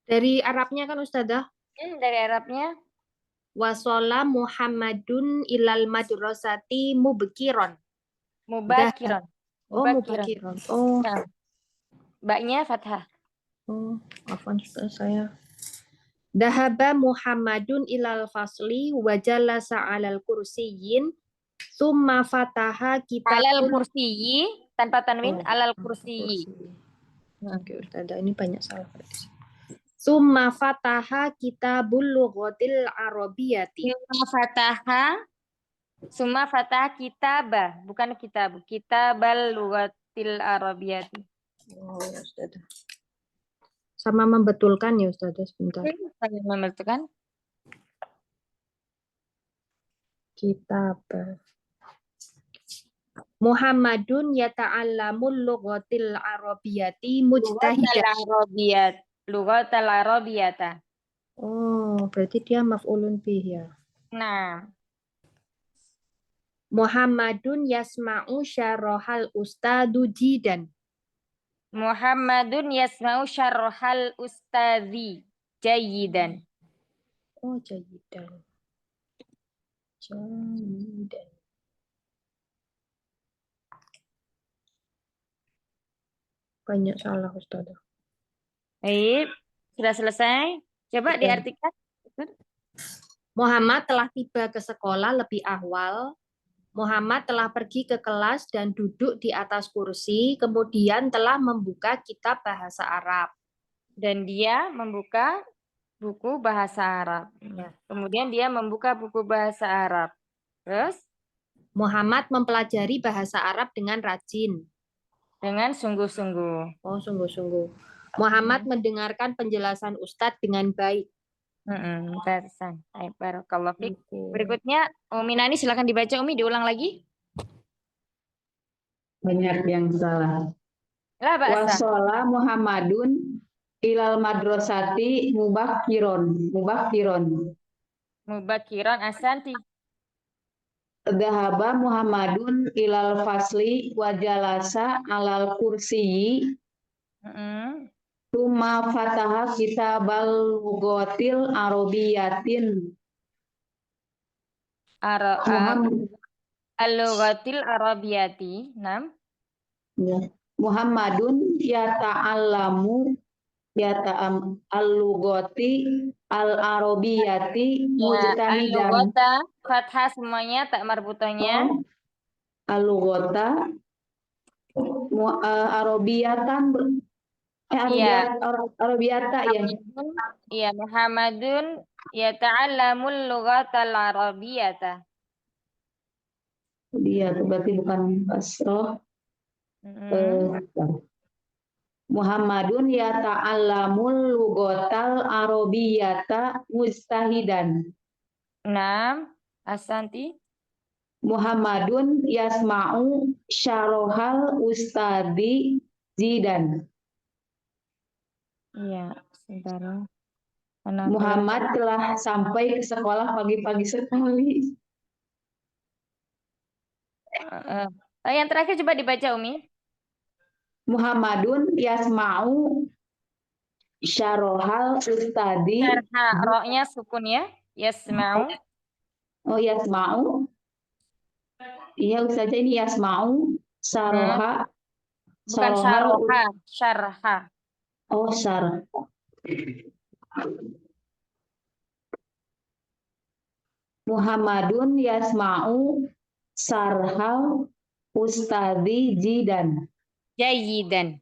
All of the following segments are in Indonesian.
Dari Arabnya kan Ustazah. Dari Arabnya. Wasola Muhammadun ilal madrasati mubkiron. Mubakiron. Oh, Mubakiron. mubakiron. Oh, Nah, baknya fathah. oh, afwan saya. Dahaba Muhammadun ilal fasli wa jalasa alal kursiyyin summa fataha Alal kitabun. kursiyi tanpa tanwin, Oh, alal kursi. kursiyi. Oke, Ustazah, ini banyak salah. Summa fataha kitabul lughatil arabiyyati. Summa fataha kitabah, bukan kitab. Kitabal lughatil arabiyyati. Oh, ya Ustazah. Sama membetulkan ya Ustazah sebentar. Sambil membentukkan. Kitab. Muhammadun yata'allamul lughatil arabiyyati mujtahidan. Lughatal arabiyyata. Oh, berarti dia maf'ulun bih ya. Nah, Muhammadun yasma'u syarahal ustadu jidan. Muhammadun yasma'u syarhal ustadzi jayidan. Oh, jayidan. Jayidan. Banyak salah Ustazah. Baik, sudah selesai. Coba Sudah. diartikan. Muhammad telah tiba ke sekolah lebih awal. Muhammad telah pergi ke kelas dan duduk di atas kursi, kemudian telah membuka kitab bahasa Arab. Dan dia membuka buku bahasa Arab. Kemudian dia membuka buku bahasa Arab. Terus? Muhammad mempelajari bahasa Arab dengan rajin. Dengan sungguh-sungguh. Oh, sungguh-sungguh. Muhammad mendengarkan penjelasan Ustadz dengan baik. Barusan. Barakallahu fiik. Berikutnya, Umi Nani silakan dibaca, Umi, diulang lagi. Banyak yang salah. Lah, bahasa. Wasola Muhammadun ilal madrasati mubakiron. Mubakiran asanti. Dahaba Muhammadun ilal fasli wajalasa alal kursiyi. Tuma fataha kitabal lughatil arabiyatin. Al-lughatil arabiyati. Muhammadun yata'allamu al-lughati al-arabiyati mujtahidan. Al-lughata fathah semuanya, tak marbutonya. Al-lughata arabiyatan arabiyata ya. Iya, Muhammadun yata'allamul lughatal arabiyata. Dia berarti bukan kasroh. Muhammadun yata'allamul lughatal arabiyata mujtahidan. Asanti. Muhammadun yasma'u syarohal ustadi zidan. Iya, sebentar. Muhammad telah sampai ke sekolah pagi-pagi sekali. Yang terakhir coba dibaca, Umi. Muhammadun yasma'u syarohal ustadi. Ro-nya sukun ya. Yasma'u. Oh, yasma'u. Iya, Ustazah, ini yasma'u saroha. Bukan syarha, syarha. Oh, syarha. Muhammadun yasma'u sarhal ustadi jidan. Jayidan.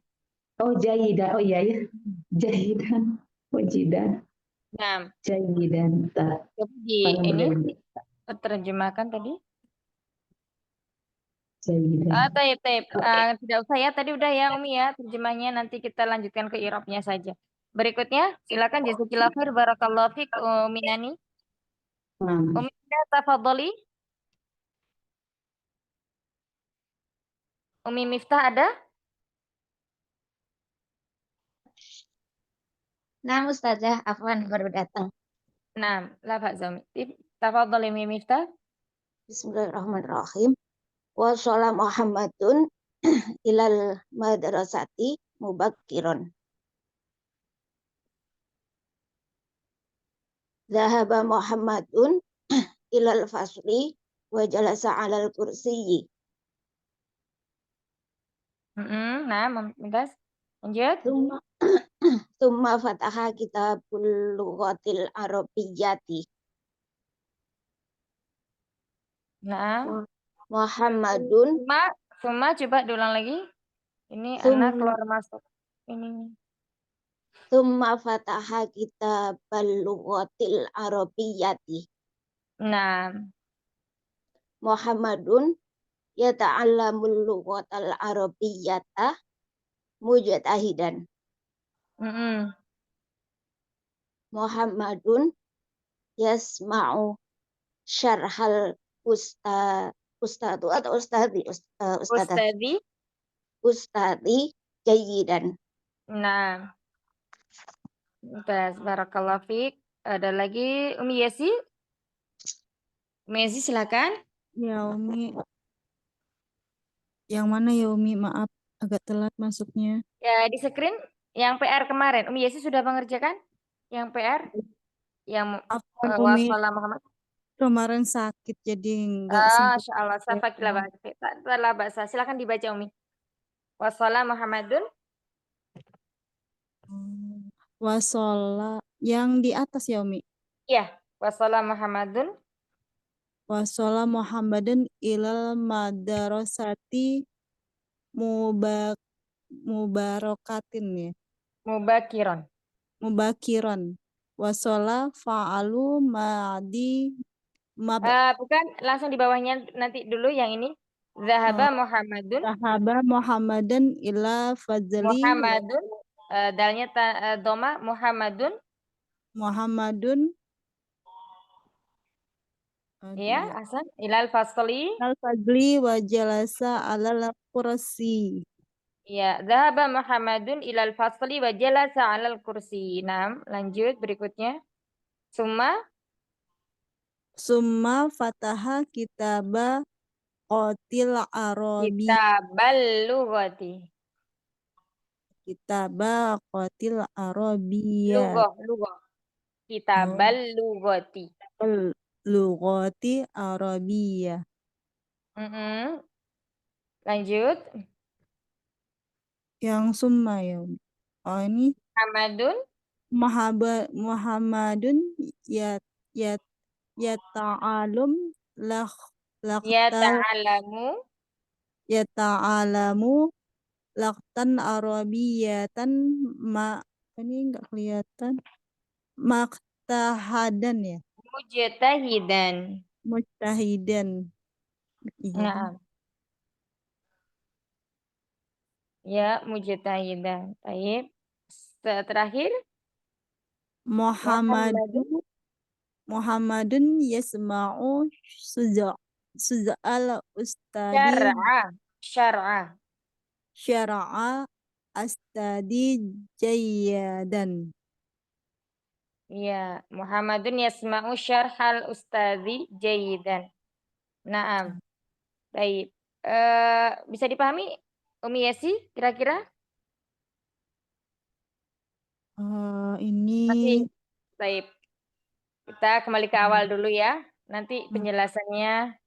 Oh, jayidan. Oh iya ya. Jayidan. Oh, jidan. Jayidan. Ini terjemahkan tadi. Taib. Tidak usah ya, tadi udah ya Umi ya, terjemahnya nanti kita lanjutkan ke i'rabnya saja. Berikutnya, silakan jazakillahu khair, barakallahu fiik, Umi Nani. Umi Miftah, tafadhali. Umi Miftah ada? Nah, Ustazah, afwan baru datang. Nah, lafaz Umi. Tafadhali Umi Miftah. Bismillahirrahmanirrahim. Wa shala Muhammadun ilal madrasati mubakiron. Dhahaba Muhammadun ilal fasli wa jalasa 'alal kursiyyi. Nah, Mumtaz. Lanjut. Tsumma fataha kitabul lughatil arabiyyati. Nah, Muhammadun Suma coba diulang lagi. Ini anak Summa. keluar masuk. Ini. Tsumma fataha kitabal lughatil arabiyyati. Nah, Muhammadun yata'allamul lughatal arabiyyata mujtahidan. Muhammadun yasma'u syarhal ustadu atau ustadi jayyidan. Nah, barakallahu fiik. Ada lagi Umi Yesi? Umi Yesi silakan. Ya Umi, yang mana ya Umi? Maaf, agak telat masuknya. Ya, di screen yang PR kemarin. Umi Yesi sudah mengerjakan? Yang PR? Yang Umi, wassalam Muhammad. kemarin sakit jadi enggak sempat. Masya Allah, safakilah bahasa. Silakan dibaca Umi. Wassalam Muhammadun. Wasola yang di atas ya Umi. Iya, wassalam Muhammadun. Wasola Muhammadun ilal madarosati mubarokatin ya. Mubakiron. Wasola fa'alu ma'adi bukan, langsung di bawahnya nanti dulu yang ini. Zahaba Muhammadun. Zahaba Muhammadun ila fadzali. Muhammadun. Dalnya doma Muhammadun. Ya, Hasan. Ilal fasli. Al-fadli wa jalasa alal kursi. Ya, dhahaba Muhammadun ilal fasli wa jalasa alal kursi. Nah, lanjut berikutnya. Summa Fataha kitaba qatil arabi. Kitaba qatil arabiyya. Lughah. Kitabal lughati. Lughati arabiyya. Lanjut. Yang summa ya. Oh ini Muhammadun yata'alamu laqtan arabiyatan ini enggak kelihatan. Maktahadan ya. Mujtahidan. Iya. Nah. Ya, mujtahidan. Baik. Terakhir Muhammadun yasma'u suza'al ustadi syara'a astadi jayyadan. Ya, Muhammadun yasma'u syarhal ustadi jayyidan. Naam. Baik. Bisa dipahami Umi Yesi kira-kira? Ini masih. Baik. Kita kembali ke awal dulu ya. Nanti penjelasannya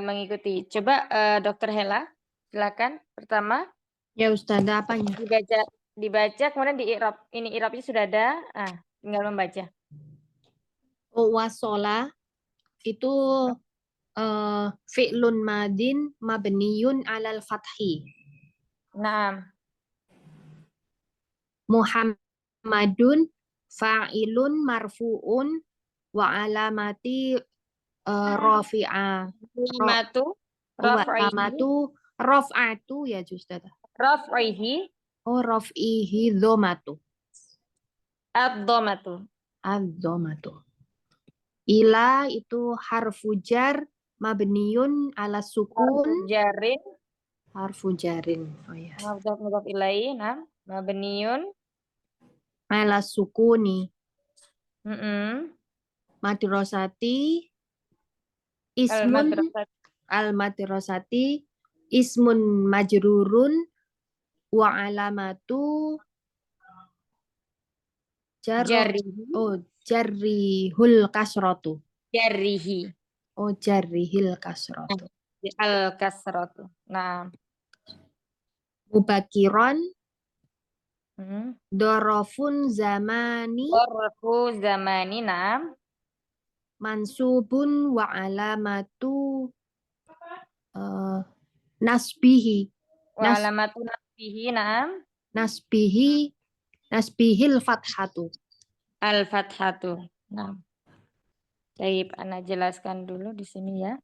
mengikuti. Coba Dr. Hela, silakan. Pertama. Ya Ustazah, apanya? Dibaca kemudian di i'rab. Ini i'rabnya sudah ada. Tinggal membaca. Wasola itu fi'lun madin mabniyun alal fathi. Naam. Muhammadun fa'ilun marfu'un wa alamati rafi'a. Raf'atu ya Ustazah. Raf'ihi. Oh, raf'ihi dhamatu. Ad-dhamatu. Ila itu harfu jar mabniyun ala sukun. Harfu jarin. Oh ya. Mudhaf ilaihi, nah. Mabniyun ala sukuni. Madrasati ismun al-madrasati ismun majrurun wa alamatu jarrihi. Oh, Jarrihul kasrotu. Jarrihi. Oh, jarrihil kasrotu. Al-kasratu. Nah. Mubakiron. Hmm. Dorofun zamani. Dorfu zamani. Nah. Mansubun wa alamatu nasbihi. Wa alamatu nasbihi. Nah. Nasbihil fathatu. Al-fathatu. Nah. Baik, Ana jelaskan dulu di sini ya.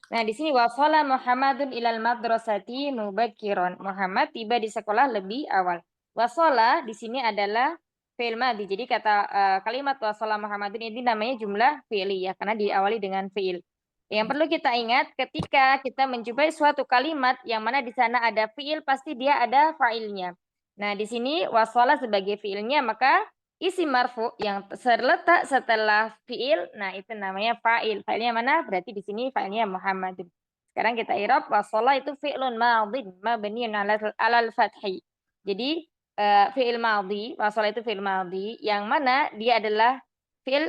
Nah, di sini wasala Muhammadun ilal madrasati mubakiron. Muhammad tiba di sekolah lebih awal. Wasala di sini adalah fi'il madhi. Jadi kata kalimat wasala Muhammadun ini namanya jumlah fi'li ya, karena diawali dengan fi'il. Yang perlu kita ingat ketika kita menjumpai suatu kalimat yang mana di sana ada fi'il, pasti dia ada fa'ilnya. Nah, di sini wasala sebagai fi'ilnya, maka isim marfu yang terletak setelah fiil, nah itu namanya fa'il. Fa'ilnya mana? Berarti di sini fa'ilnya Muhammadun. Sekarang kita i'rab wasala itu fi'lun madhin mabniun 'alal fathi. Jadi fi'il madhi, wasala itu fi'il madhi yang mana dia adalah fi'il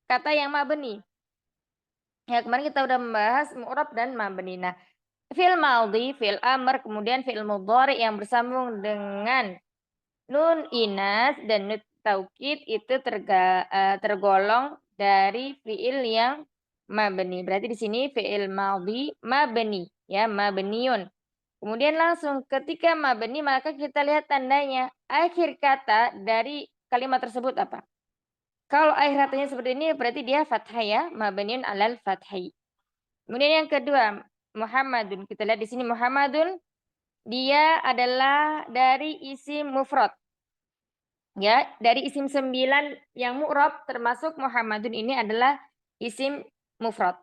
kata yang mabni. Ya, kemarin kita udah membahas mu'rab dan mabni. Nah, fi'il madhi, fi'il amr, kemudian fi'il mudhari yang bersambung dengan nun inas dan nun taukid itu tergolong dari fiil yang mabni. Berarti di sini fiil madhi mabni ya, mabniun. Kemudian langsung ketika mabni maka kita lihat tandanya akhir kata dari kalimat tersebut apa? Kalau akhir katanya seperti ini berarti dia fathah ya, mabniun alal fathi. Kemudian yang kedua, Muhammadun. Kita lihat di sini Muhammadun dia adalah dari isim mufrad. Ya, dari isim 9 yang mu'rab termasuk Muhammadun ini adalah isim mufrad.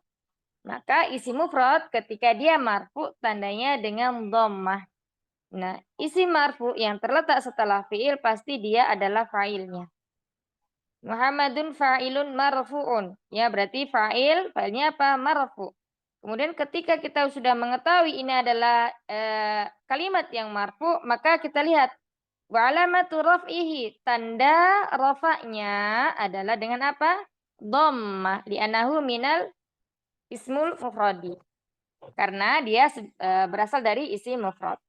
Maka isim mufrad ketika dia marfu tandanya dengan dhammah. Nah, isim marfu yang terletak setelah fiil pasti dia adalah fa'ilnya. Muhammadun fa'ilun marfu'un. Ya, berarti fa'ilnya apa? Marfu. Kemudian ketika kita sudah mengetahui ini adalah kalimat yang marfu, maka kita lihat wa alamatu raf'ihi, tanda rafa'nya adalah dengan apa? Dhammah li'annahu minal ismul mufradi. Karena dia berasal dari isim mufrad.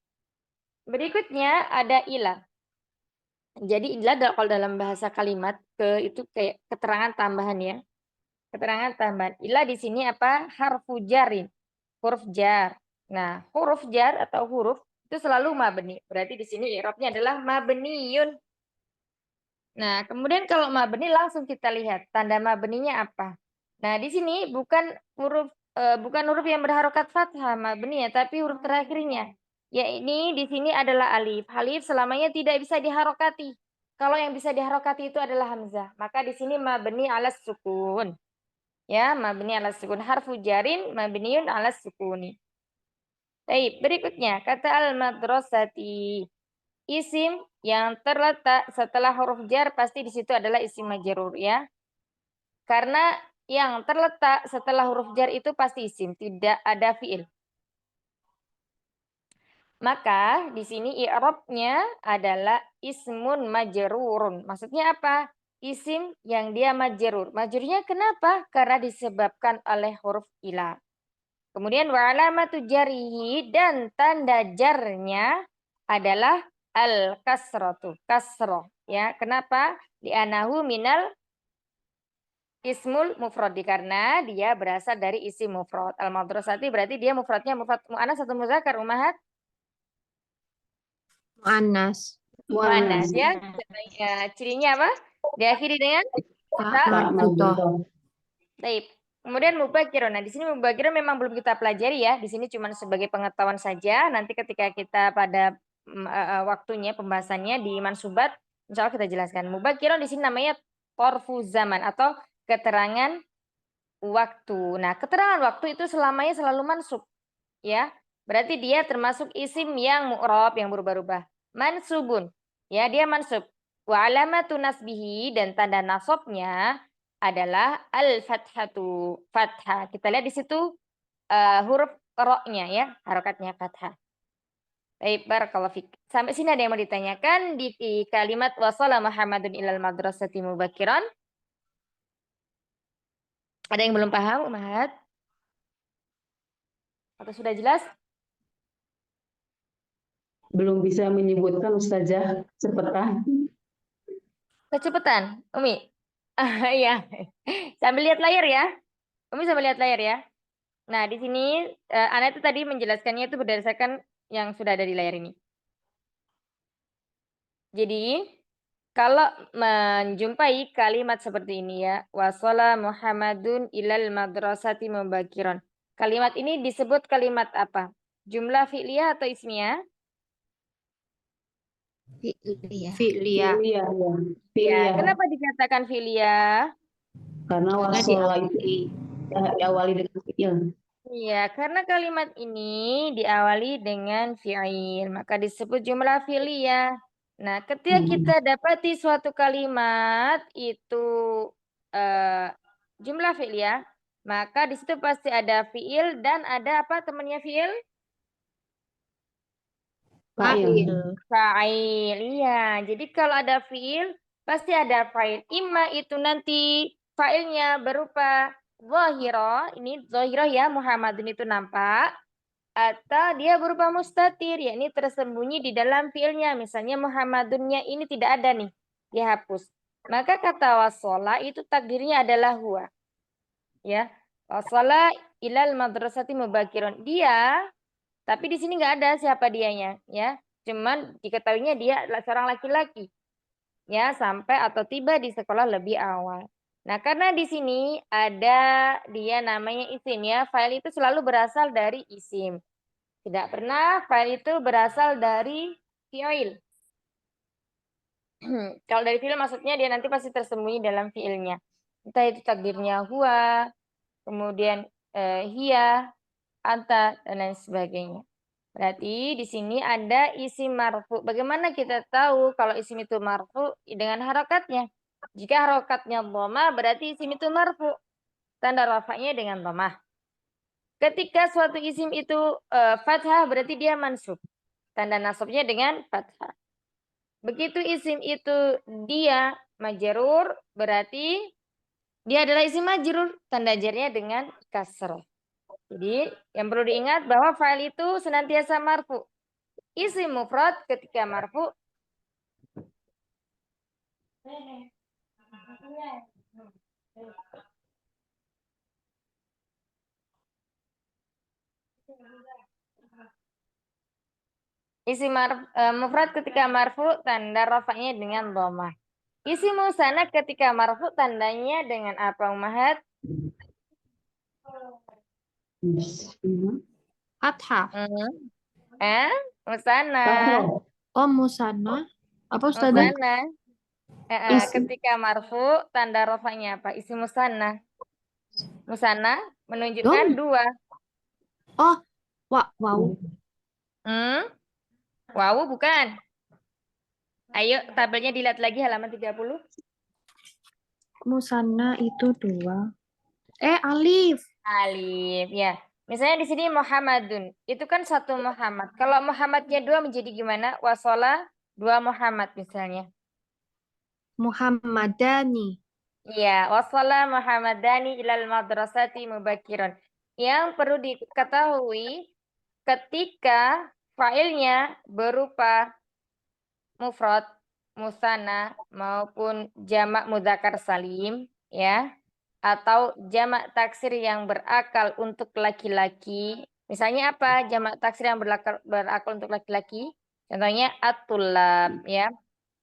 Berikutnya ada ilah. Jadi ilah kalau dalam bahasa kalimat itu kayak keterangan tambahan ya. Keterangan tambahan. Ilah di sini apa? Harfu jarin. Huruf jar. Nah, huruf jar atau huruf itu selalu mabni. Berarti di sini i'rabnya adalah mabniyun. Nah, kemudian kalau mabni langsung kita lihat tanda mabninya apa. Nah, di sini bukan huruf yang berharokat fathah mabni ya, tapi huruf terakhirnya. Ya ini di sini adalah alif. Alif selamanya tidak bisa diharokati. Kalau yang bisa diharokati itu adalah hamzah. Maka di sini mabni alas sukun. Ya, mabni alas sukun. Harfu jarin mabniun alas sukuni. Baik, berikutnya kata al-madrasati. Isim yang terletak setelah huruf jar pasti di situ adalah isim majrur ya. Karena yang terletak setelah huruf jar itu pasti isim, tidak ada fiil. Maka di sini i'rabnya adalah ismun majrurun. Maksudnya apa? Isim yang dia majrur. Majrurnya kenapa? Karena disebabkan oleh huruf ila. Kemudian wa alamatu jarihi, dan tanda jarnya adalah al-kasratu, kasroh. Ya, kenapa? Li'anahu minal ismul mufradi, karena dia berasal dari isim mufrad. Al-madrasati berarti dia mufradnya mufrad mu'annas atau muzakkar, ummahat? Mu'annas. Mu'annas ya. Cirinya apa? Diakhiri dengan Baik. Kemudian mubakirun. Nah, di sini mubakirun memang belum kita pelajari ya. Di sini cuma sebagai pengetahuan saja. Nanti ketika kita pada waktunya pembahasannya di mansubat, insya Allah kita jelaskan. Mubakirun di sini namanya torfu zaman atau keterangan waktu. Nah, keterangan waktu itu selamanya selalu mansub, ya. Berarti dia termasuk isim yang mu'rab yang berubah-ubah. Mansubun, ya dia mansub. Wa alamatu nasbihi, dan tanda nasabnya adalah al-fathatu, fathah. Kita lihat di situ huruf ro-nya ya, harokatnya fathah. Baik, barakallahu fik. Sampai sini ada yang mau ditanyakan di kalimat wasala Muhammadun ilal madrasati mubakiran? Ada yang belum paham, Umahat? Atau sudah jelas? Belum bisa menyebutkan Ustazah, cepetan. Kecepatan, Umi. Iya. Sambil lihat layar ya. Umi sambil lihat layar ya. Nah, di sini Ana itu tadi menjelaskannya itu berdasarkan yang sudah ada di layar ini. Jadi, kalau menjumpai kalimat seperti ini ya, wasala Muhammadun ilal madrasati mubakiran. Kalimat ini disebut kalimat apa? Jumlah fi'liyah atau ismiyah? Fi'liyah. Fi'liyah, ya. Ya, Fi'liyah. kenapa dikatakan fi'liyah? Karena wasola itu diawali dengan fi'il. Iya, karena kalimat ini diawali dengan fi'il, maka disebut jumlah fi'liyah. Nah, ketika kita dapati suatu kalimat itu jumlah fi'liyah, maka di situ pasti ada fi'il dan ada apa temannya fi'il? Fa'il. Fa'il. Iya, jadi kalau ada fi'il pasti ada fa'il. Imma itu nanti fa'ilnya berupa zahira, ini zahira ya, Muhammadun itu nampak, atau dia berupa mustatir, yakni tersembunyi di dalam fi'ilnya. Misalnya Muhammadunnya ini tidak ada nih, dihapus. Maka kata wasola itu takdirnya adalah huwa. Ya, wasola ilal madrasati mubakiron. Dia, tapi di sini nggak ada siapa dianya, ya. Cuman diketahuinya dia adalah seorang laki-laki. Ya, sampai atau tiba di sekolah lebih awal. Nah, karena di sini ada dia namanya isim ya. File itu selalu berasal dari isim. Tidak pernah file itu berasal dari fi'il. Kalau dari fi'il maksudnya dia nanti pasti tersembunyi dalam fi'ilnya. Entah itu takdirnya huwa, kemudian hiya, anta, dan lain sebagainya. Berarti di sini ada isim marfu. Bagaimana kita tahu kalau isim itu marfu? Dengan harokatnya. Jika harokatnya dhamma berarti isim itu marfu. Tanda rafa'nya dengan dhammah. Ketika suatu isim itu fathah berarti dia mansub. Tanda nasabnya dengan fathah. Begitu isim itu dia majrur berarti dia adalah isim majrur. Tanda jarnya dengan kasrah. Jadi yang perlu diingat bahwa fa'il itu senantiasa marfu. Isim mufrad ketika marfu mufrad ketika marfu tanda rafa'nya dengan dhammah. Isim musanna ketika marfu tandanya dengan apa, Ummahat? Fathah. Musanna. Oh, musanna. Apa Ustazah? Musanna. Ketika marfu tanda rafa'nya apa? Isim musanna. Musanna menunjukkan dua. Oh, wow. Wow, bukan. Ayo tabelnya dilihat lagi halaman 30. Musanna itu dua. Alif. Alif, ya. Misalnya di sini Muhammadun. Itu kan satu Muhammad. Kalau Muhammadnya dua menjadi gimana? Wasola dua Muhammad misalnya. Muhammadani. Iya, wasola Muhammadani ilal madrasati mubakiron. Yang perlu diketahui ketika failnya berupa mufrad, musanna maupun jamak mudzakkar salim, ya, atau jamak taksir yang berakal untuk laki-laki. Misalnya apa? Jamak taksir yang berakal untuk laki-laki. Contohnya at-tullab, ya.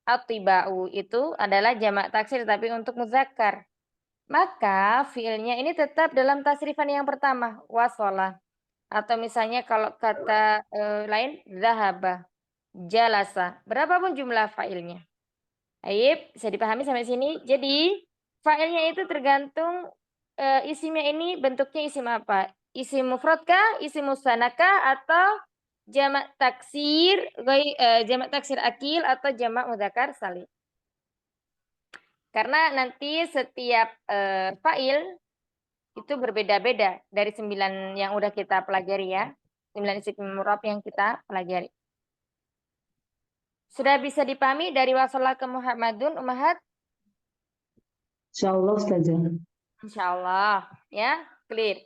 At-tibau itu adalah jamak taksir tapi untuk muzakkar. Maka fiilnya ini tetap dalam tasrifan yang pertama, wasola. Atau misalnya kalau kata lain, zahaba, jalasa. Berapapun jumlah failnya. Baik, bisa dipahami sampai sini. Jadi, failnya itu tergantung isimnya ini bentuknya isim apa? Isim mufrad kah, isim musanna kah, atau jamak taksir, jamak taksir akil atau jamak mudzakkar salim. Karena nanti setiap fa'il itu berbeda-beda dari 9 yang udah kita pelajari ya. 9 isim murab yang kita pelajari. Sudah bisa dipahami dari wasolah ke Muhammadun, Ummahat? Insyaallah Ustazah. Insyaallah, ya, clear.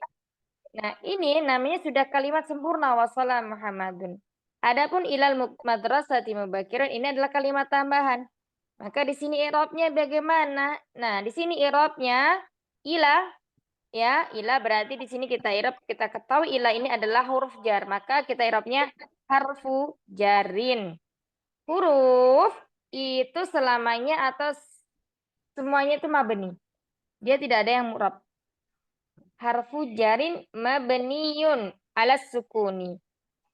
Nah, ini namanya sudah kalimat sempurna wasolah Muhammadun. Adapun ilal madrasati mubakiran ini adalah kalimat tambahan. Maka di sini i'rabnya bagaimana? Nah, di sini i'rabnya ila, ya, ila berarti di sini kita i'rab, kita ketahui ila ini adalah huruf jar. Maka kita i'rabnya harfu jarin. Huruf itu selamanya atau semuanya itu mabni. Dia tidak ada yang mu'rab. Harfu jarin mabniyun ala sukuni.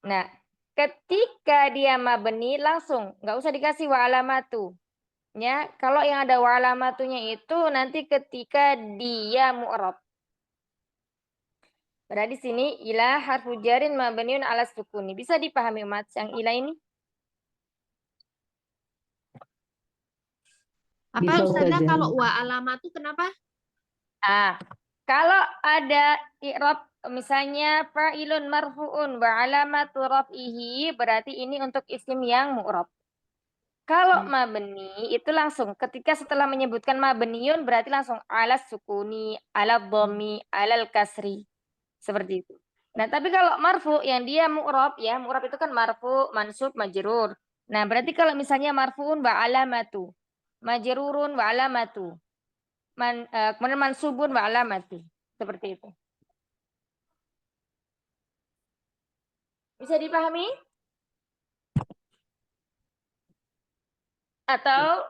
Nah, ketika dia mabni langsung, nggak usah dikasih wa alamatu. Ya, kalau yang ada wa alamatunya itu nanti ketika dia mu'rab. Berarti di sini ila harfu jarin mabniun ala sukuni. Bisa dipahami umat yang ila ini? Apa Bisa, Ustazah Ustazah. kalau wa alamatu kenapa? Kalau ada i'rab misalnya fa'ilun marfu'un wa alamatu raf'ihi berarti ini untuk isim yang mu'rab. Kalau mabni itu langsung ketika setelah menyebutkan mabniun berarti langsung ala sukuni, ala dhammi, alal kasri. Seperti itu. Nah, tapi kalau marfu yang dia mu'rab ya, mu'rab itu kan marfu, mansub, majrur. Nah, berarti kalau misalnya marfu'un wa alamatu, majrurun wa alamatu, kemudian mansubun wa alamatu. Seperti itu. Bisa dipahami? Atau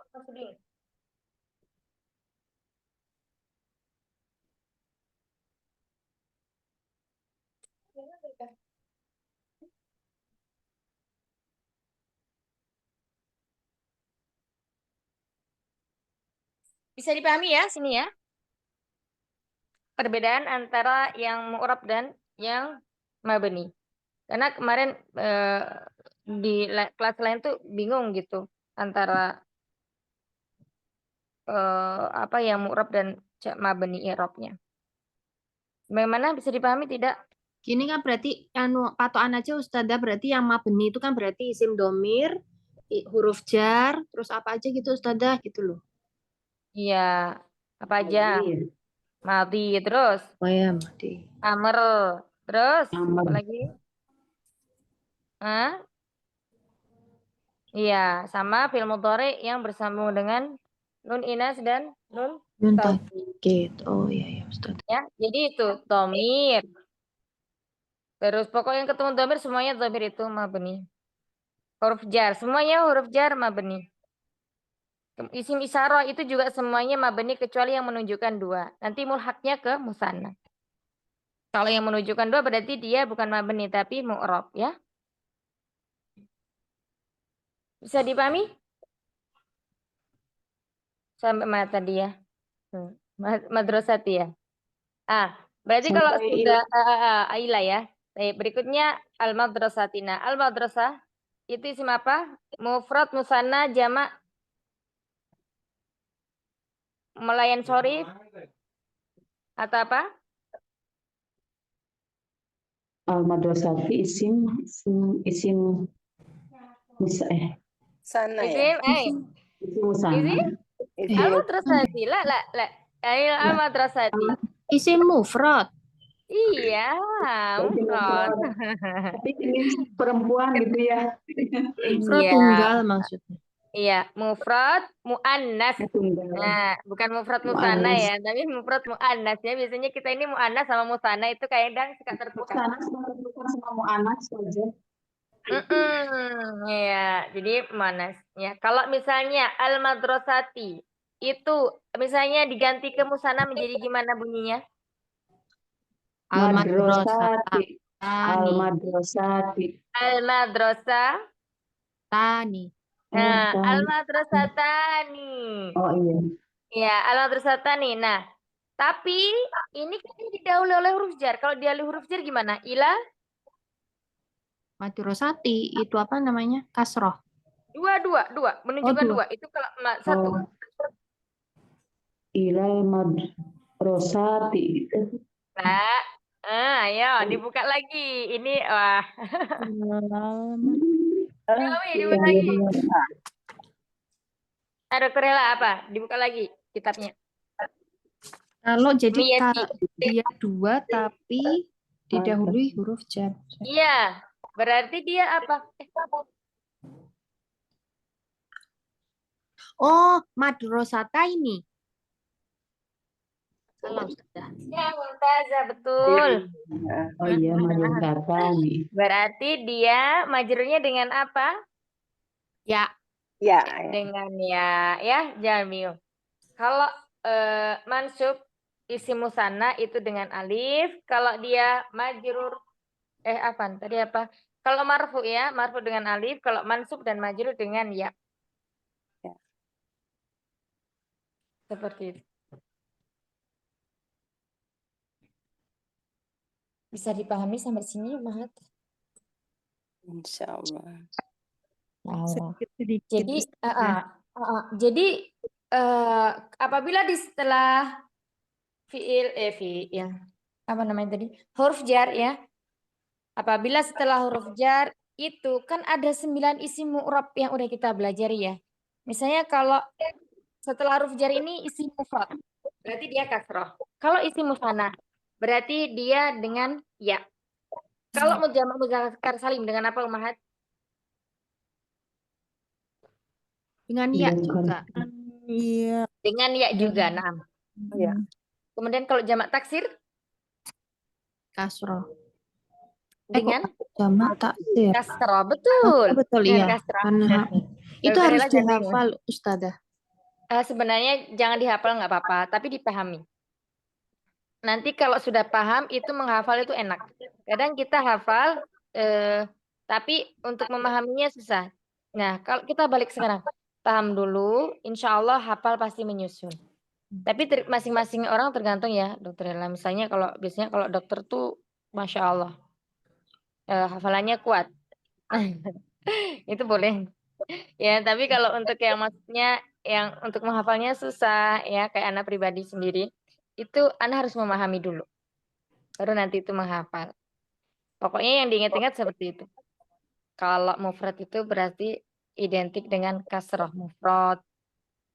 bisa dipahami ya sini ya? Perbedaan antara yang mu'rab dan yang mabni. Karena kemarin di kelas lain tuh bingung gitu antara apa yang mu'rab dan mabni i'rabnya. Bagaimana bisa dipahami tidak? Gini kan berarti patokan aja Ustazah, berarti yang mabni itu kan berarti isim domir, huruf jar, terus apa aja gitu Ustazah gitu loh. Iya, apa aja? Iya. Madi terus Oh ya, mati. amr terus Amr. apa lagi? Hah? Iya, sama fi'il mudhari yang bersambung dengan nun inas dan nun Nun taukid. taukid. Oh iya ya Ustazah. Ya, jadi itu dhamir. Terus pokoknya yang ketemu dhamir semuanya dhamir itu mabni. Huruf jar, semuanya huruf jar mabni. Isim isyarah itu juga semuanya mabni kecuali yang menunjukkan dua. Nanti mulhaknya ke musanna. Kalau yang menunjukkan dua berarti dia bukan mabni tapi mu'rab ya. Bisa dipahami? Sampai mana tadi ya? Madrasati ya. Berarti kalau Sampai sudah Aila ya. Baik, berikutnya al-madrasatina. Al-madrasah itu isim apa? Mufrad, musanna, jamak, melayan sorif atau apa? al-madrasati isim Sana Isim, ya. isim musanna. Isim al-madrasati. La. Al-madrasati. Isim mufrad. Iya, mufrad. Tapi ini perempuan gitu ya. Mufrad Iya. tunggal maksudnya. Iya, mufrad muannas. Tunggal. Nah, bukan mufrad musanna Muannas. ya, tapi mufrad muannas ya. Biasanya kita ini muannas sama musanna itu kadang suka tertukar. Musanna sama muannas saja. Iya, jadi muannas ya. Kalau misalnya al-madrasati itu misalnya diganti ke musanna menjadi gimana bunyinya? Madrasati. Tani. Al-madrasati. Al-madrasah. Tani. Nah, Tani. al-madrasatani. Oh iya. Ya, al-madrasatani. Nah, tapi ini kan didahului oleh huruf jar. Kalau didahului huruf jar gimana? Ila? Madrasati itu apa namanya? Kasroh. Dua. Menunjukkan dua. dua. Itu kalau satu. Oh. Ilal madrasati. Nah, ayo dibuka lagi. Ini wah. Dibuka lagi. Dokter Ella apa? Dibuka lagi kitabnya. Kalau jadi Miyati. dia 2 tapi didahului huruf jar. Iya, berarti dia apa? Oh, madrasata ini. Salah Ustazah. Ya, Mumtazah, betul. Oh iya, madrasah nih. Berarti dia majrurnya dengan apa? Ya, Ya, Dengan ya, Jamil. Kalau mansub isim musanna itu dengan alif. Kalau dia majrur apa tadi apa? Kalau marfu ya, marfu dengan alif. Kalau mansub dan majrur dengan ya. Ya. Seperti itu. Bisa dipahami sampai sini, Mahat? insya Allah. Sedikit-sedikit. Jadi, Ustazah. jadi apabila di setelah fiil ya apa namanya tadi huruf jar ya, apabila setelah huruf jar itu kan ada 9 isim mu'rab yang udah kita belajar ya. Misalnya kalau setelah huruf jar ini isim mufrad, berarti dia kasroh. Kalau isim musanna, berarti dia dengan ya. Kalau jamak mudzakkar salim dengan apa, Umahat? dengan ya juga. Iya. Dengan ya juga, nah. Ya. Kemudian kalau jamak taksir Kasroh. dengan Jamak taksir. kasroh, betul. Betul Dengan iya. kasroh. Karena itu Dokter harus Ella jangan bingung. dihafal Ustazah. Sebenarnya jangan dihafal nggak apa-apa, tapi dipahami. Nanti kalau sudah paham itu menghafal itu enak. Kadang kita hafal, tapi untuk memahaminya susah. Nah, kalau kita balik sekarang, paham dulu, insya Allah hafal pasti menyusun. Tapi masing-masing orang tergantung ya, Dokter Ella. Misalnya biasanya kalau dokter tuh, masya Allah, hafalannya kuat. Itu boleh. Ya, tapi kalau untuk yang maksudnya yang untuk menghafalnya susah ya, kayak anak pribadi sendiri, itu Anda harus memahami dulu. Baru nanti itu menghafal. Pokoknya yang diingat-ingat seperti itu. Kalau mufrad itu berarti identik dengan kasroh mufrad,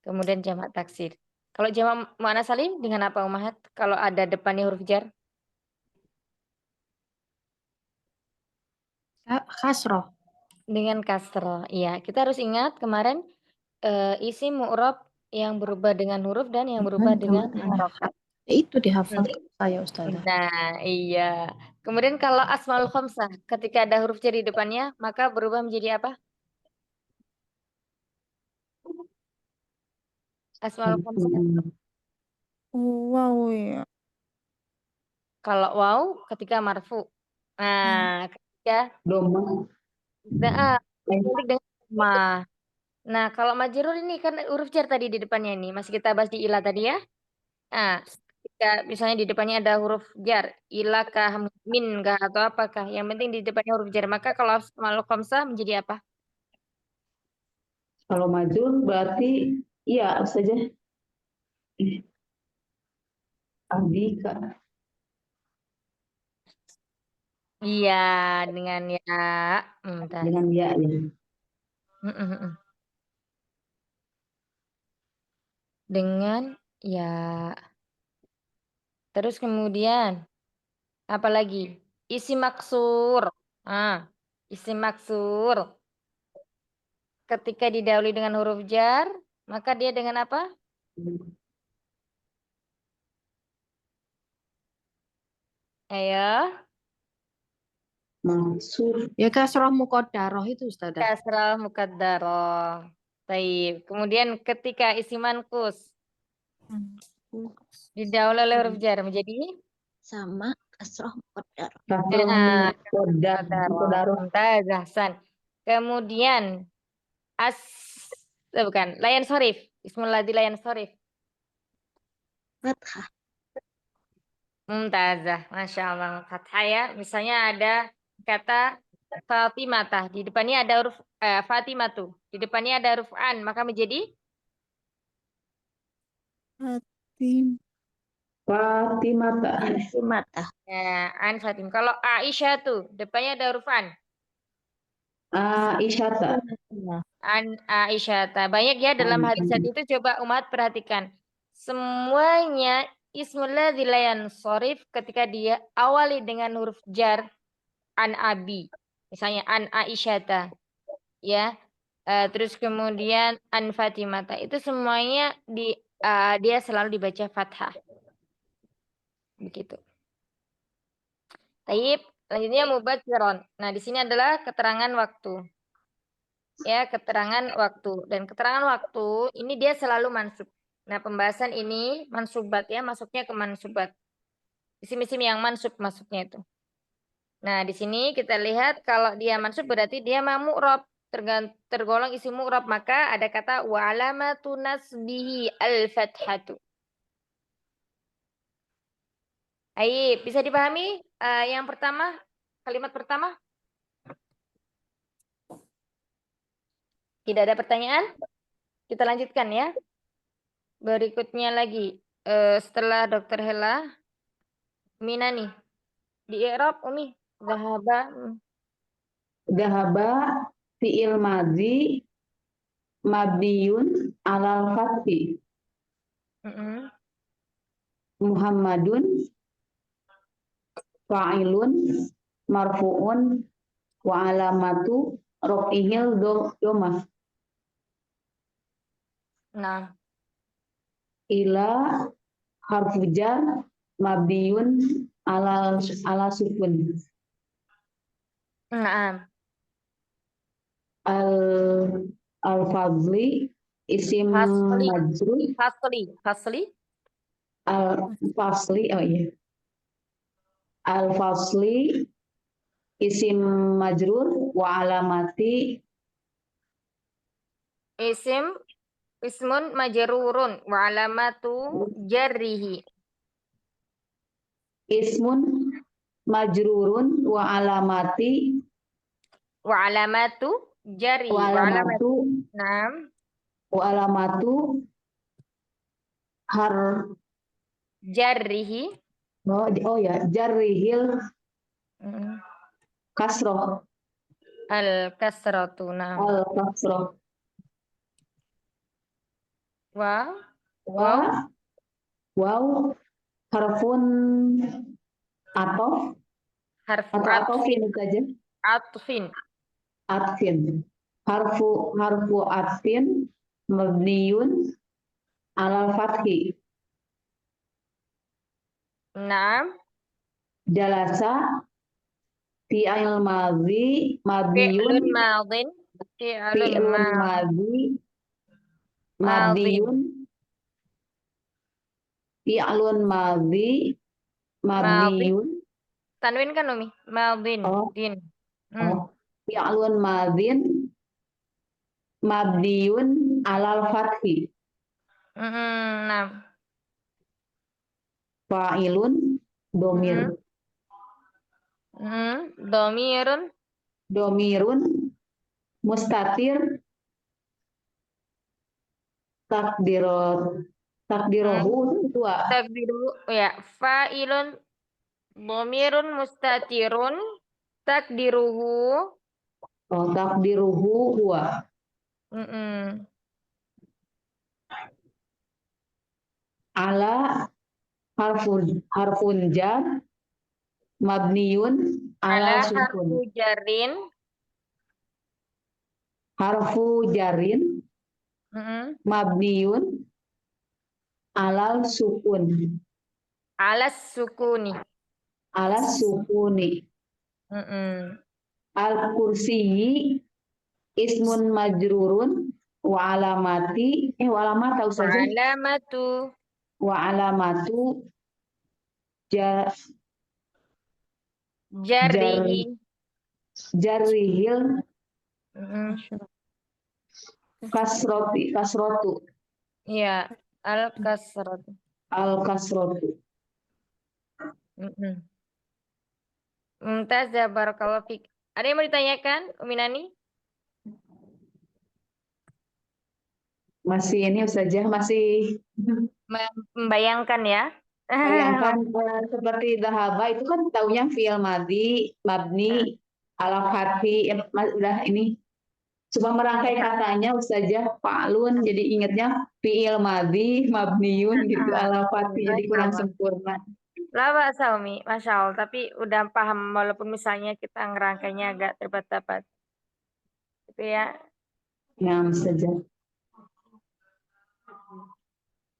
kemudian jamak taksir. Kalau jamak muannas salim dengan apa, Umahat? Kalau ada depannya huruf jar? Kasroh. Dengan kasroh. Iya, kita harus ingat kemarin isim mu'rab yang berubah dengan huruf dan yang berubah dengan harokat. Itu dihafal saya Ustazah. Nah, iya. Kemudian kalau asmaul khamsah, ketika ada huruf jar di depannya, maka berubah menjadi apa? Asmaul khamsah. Wow ya. Kalau waw ketika marfu. Nah, ketika Doma. identik dengan ma. Nah, kalau majrur ini kan huruf jar tadi di depannya ini. Masih kita bahas di ilah tadi ya. Nah, ketika misalnya di depannya ada huruf jar, ilah kah, min kah, atau apakah. Yang penting di depannya huruf jar. Maka kalau asmaul khamsah menjadi apa? Kalau maju berarti iya saja. Abika. Iya, dengan ya. Dengan ya ya. Dengan ya. Terus kemudian apa lagi? Isi maksur. Isi maksur. Ketika didahului dengan huruf jar, maka dia dengan apa? Ayo. Maksur. Ya kasroh muqaddarah itu Ustazah. Kasrah mukaddaroh. Baik. Kemudian ketika isi mankus didahului oleh huruf jar menjadi sama kasroh muqaddar. Mumtazah, Ahsan. Kemudian bukan layan sorif. Ismul ladzi layan sorif. Fathah. Mumtazah, masya Allah. Fathah ya. Misalnya ada kata Fatimah, di depannya ada huruf Fatimatu, di depannya ada huruf an, maka menjadi Fatimata. Fatimata. an Fatim. Kalau Aisyah tuh depannya ada huruf an. Aisyata. An Aisyah. Banyak ya dalam hadis itu, coba umat perhatikan. Semuanya ismul ladzi la yansharif ketika dia awali dengan huruf jar, an abi. Misalnya an Aisyata. Ya. Terus kemudian an Fatimata. Itu semuanya dia selalu dibaca fathah. Begitu. Taib, selanjutnya mubatsiron. Nah, di sini adalah keterangan waktu. Ya, keterangan waktu. Dan keterangan waktu ini dia selalu mansub. Nah, pembahasan ini mansubat ya, masuknya ke mansubat. Isim-isim yang mansub masuknya itu. Nah, di sini kita lihat kalau dia mansub berarti dia mu'rab, tergolong isim mu'rab, maka ada kata wa alamatu nasbihi al-fathatu. Ayo, bisa dipahami yang pertama, kalimat pertama? Tidak ada pertanyaan? Kita lanjutkan ya. Berikutnya lagi, setelah Dr. Hela, Mina nih. Di i'rab Umi, zahaba. Dahaba fi'il madzi mabniyun alal fathi. Muhammadun fa'ilun marfu'un wa alamatu raf'ihil domah. Nah, Ila harfu jar mabniyun ala sukun. nah. Al-fadli isim Fasli. majrur. Fasli. Al-fasli, oh iya. Al-fasli isim majrur wa alamati Ismun majrurun wa alamatu jarrihi. ismun majrurun wa alamati Wa alamatu jarri. wa alamatu Nam. wa alamatu har Jarrihi. oh ya jarrihil kasroh. Al-kasratu. Nam. Al-kasroh. Waw harfun atof Harfu atau atofin saja. Atfin. Harfu atfin mabniyun alal fathi. Naam. Jalasa fi'il madhi mabniyun Fi'lun madin. fi'lun madhi mabniyun fi'lun madhi mabniyun. Tanwin kan Umi? Madin. Din. Fi'lun madin mabniyun alal fathi. Nah. Fa'ilun domir. Domirun mustatir takdirohu dua. Takdiru ya, fa'ilun domirun mustatirun takdiruhu. Oh, takdiruhu huwa. Ala harfun jar mabniyun ala sukun. Harfu jarin mabniyun alal sukun. Alas sukuni. Al-kursiyi ismun majrurun wa alamati wa alamat tahu saja. Wa alamatu jarrihil kasrotu. Iya, al-kasrotu. Mumtaz ya, barakallahu fiik. Ada yang mau ditanyakan, Umi Nani? Masih ini Ustazah, masih membayangkan ya. Bayangkan seperti dahaba itu kan taunya fi'il madhi mabni ala fathi, udah ini. Coba merangkai katanya Ustazah Fa'lun, jadi ingatnya fi'il madhi mabniun gitu ala fathi, jadi kurang sempurna. Lah Mbak Saumi, Masya Allah, tapi udah paham walaupun misalnya kita ngerangkainya agak terbat-terbat. Gitu ya. Ya, Ustazah.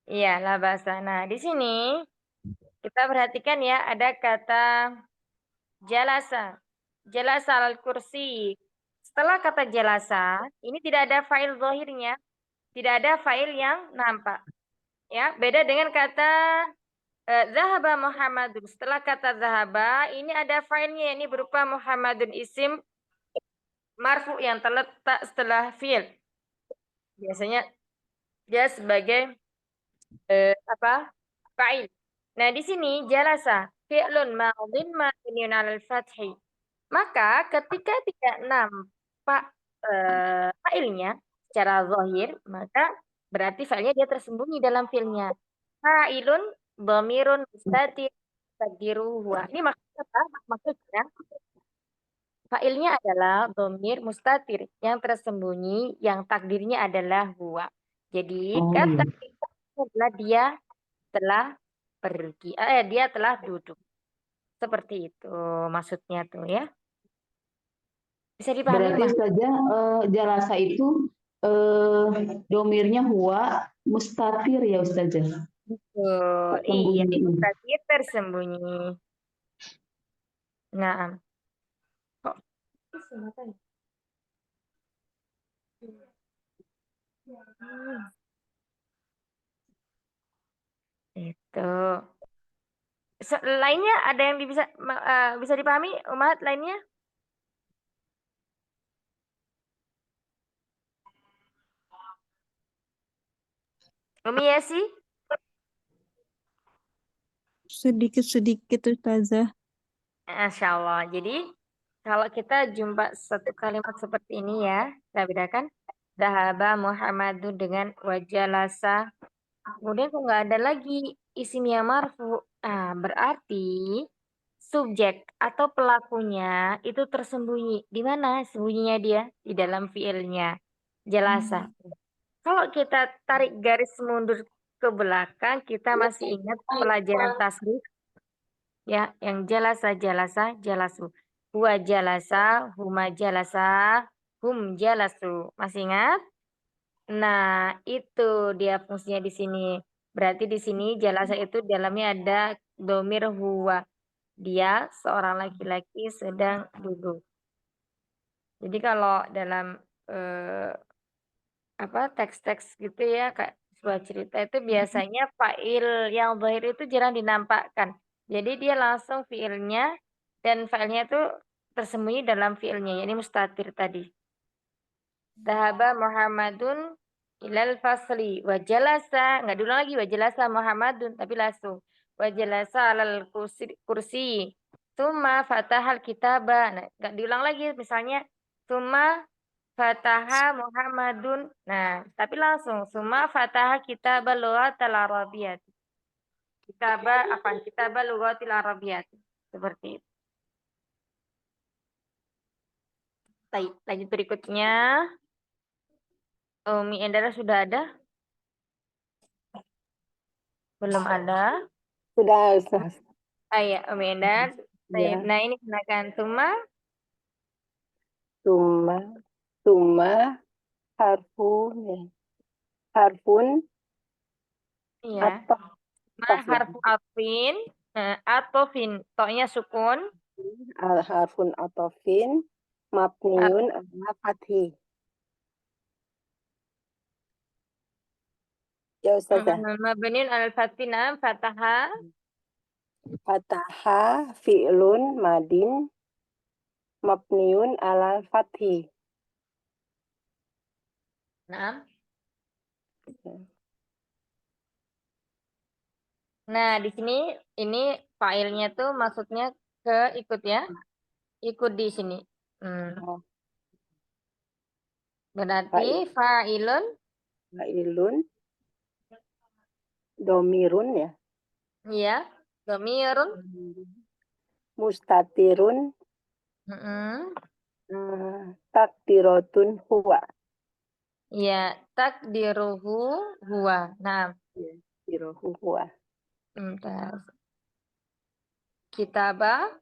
Iya, lah bahasa. Nah, di sini kita perhatikan ya, ada kata jalasa. Jalasa al-kursi. Setelah kata jalasa, ini tidak ada fa'il zahirnya. Tidak ada fa'il yang nampak. Ya, beda dengan kata zahaba Muhammadun. Setelah kata zahaba, ini ada fa'ilnya, ini berupa Muhammadun isim marfu yang terletak setelah fi'il. Biasanya dia sebagai fa'il. Nah, di sini jalasa fi'lun madhin mabniun 'alal fathi. Maka ketika tidak nampak fa'ilnya secara zahir, maka berarti fa'ilnya dia tersembunyi dalam fi'ilnya. Fa'ilun dhamirun mustatir taqdiruhu huwa. Ini maksudnya apa? Maksudnya fa'ilnya adalah dhamir mustatir yang tersembunyi, yang takdirnya adalah huwa. Jadi kata adalah dia telah pergi, dia telah duduk. Seperti itu maksudnya tuh ya. Bisa dipahami, Berarti Mas? saja jalasa itu domirnya huwa mustatir ya Ustazah. Betul. Iya, mustatir tersembunyi. Nah, kok itu. Lainnya ada yang bisa dipahami, Umat, lainnya? Umi ya sih? Sedikit-sedikit Ustazah. Masya Allah. Jadi kalau kita jumpa satu kalimat seperti ini ya, kita bedakan Dahaba Muhammadun dengan wajalasa. Kemudian kok nggak ada lagi isim yang marfu. Nah, berarti subjek atau pelakunya itu tersembunyi. Di mana sembunyinya dia? Di dalam fiilnya. Jalasa. Kalau kita tarik garis mundur ke belakang, kita masih ingat pelajaran tasrif ya, yang jalasa, jalasu. Huwa jalasa, huma jalasa, hum jalasu. Masih ingat? Nah, itu dia fungsinya di sini. Berarti di sini jalasa itu dalamnya ada domir huwa. Dia seorang laki-laki sedang duduk. Jadi kalau dalam teks-teks gitu ya, kayak sebuah cerita itu biasanya fa'il yang zahir itu jarang dinampakkan. Jadi dia langsung fiilnya dan fa'ilnya itu tersembunyi dalam fiilnya, yakni mustatir tadi. Dhahaba Muhammadun ilal fasli wa jalasa, enggak diulang lagi wa jalasa Muhammadun tapi langsung wa jalasa alal kursi. Tsumma fatahal kitaba. Nah, enggak diulang lagi misalnya tsumma fataha Muhammadun. Nah, tapi langsung tsumma fataha kitaba lughatil arabiyyah. Kitaba lughatil arabiyyah. Seperti itu. Lanjut berikutnya. Umi Endara sudah ada? Belum ada? Sudah, Ustaz. Ya, Umi Endar. Ya. Nah, ini silakan. Tuma harfun Iya. Harfu atfin, atofin, to'nya sukun. Harfun atofin mabniun ala fathi. Ya Ustazah. Mabniun ala fathi, fataha. Fataha fi'lun madin mabniun ala fathi. Nah, di sini ini failnya tuh maksudnya ke ikut ya. Ikut di sini. Berarti fa'ilun domirun ya. Iya, domirun Mustatirun Takdiratun huwa. Ya, takdiruhu huwa. Nah, Takdiruhu huwa. bentar. Kitabah.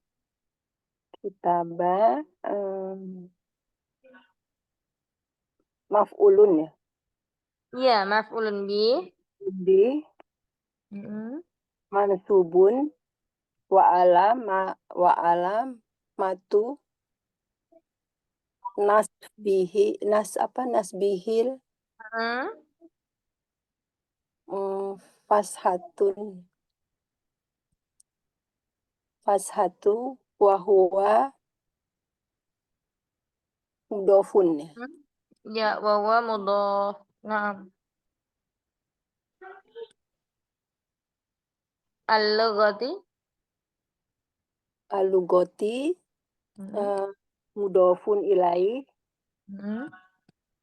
Kitabah maf'ulun ya. Iya, maf'ulun bih. Di mansubun wa alam matu nasbihil fashatu wa huwa mudofun ya. Ya, wawa mudhof. Nah, al-lughati. Alugoti mudofun ilai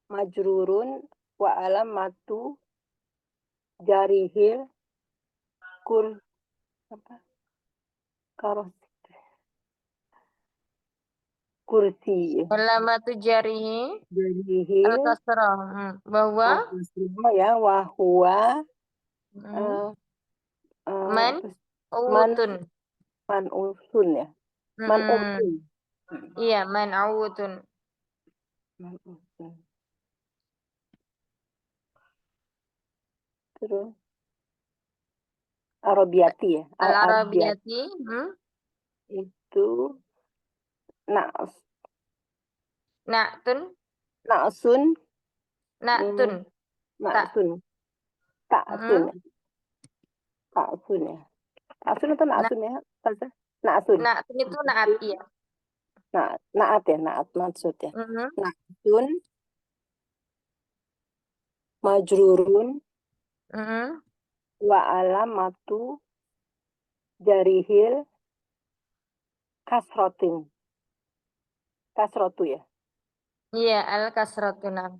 majrurun wa alam matu jarihil kursi Alamatu jarihi jarihil al-kasrah. Bahwa ya wahwa man utun. man usun ya. Man usun. Iya, man awutun. Man usun. Terus Arabiyati ya. Al-arabiyati. Itu Na'tun. na'sun Na'tun. na'sun ta'sun ta'sun ya. Ta'sun atau na'sun ya? Na'sun. Na'tun itu na'at, iya. Na'at ya, na'at maksudnya. Na'sun majrurun wa alamatu jarihil kasrotu ya. Iya, al-kasratun.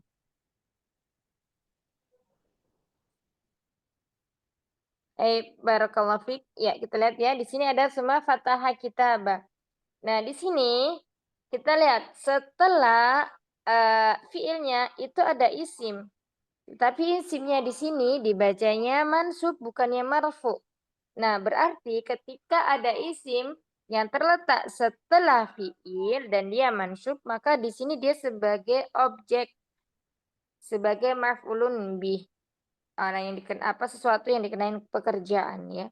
Barakallahu fiik. Ya, kita lihat ya. Di sini ada semua fathah kitabah. Nah, di sini kita lihat setelah fiilnya itu ada isim. Tapi isimnya di sini dibacanya mansub bukannya marfu. Nah, berarti ketika ada isim yang terletak setelah fiil dan dia mansub, maka di sini dia sebagai objek, sebagai maf'ulun bih. Orang yang sesuatu yang dikenain pekerjaan ya.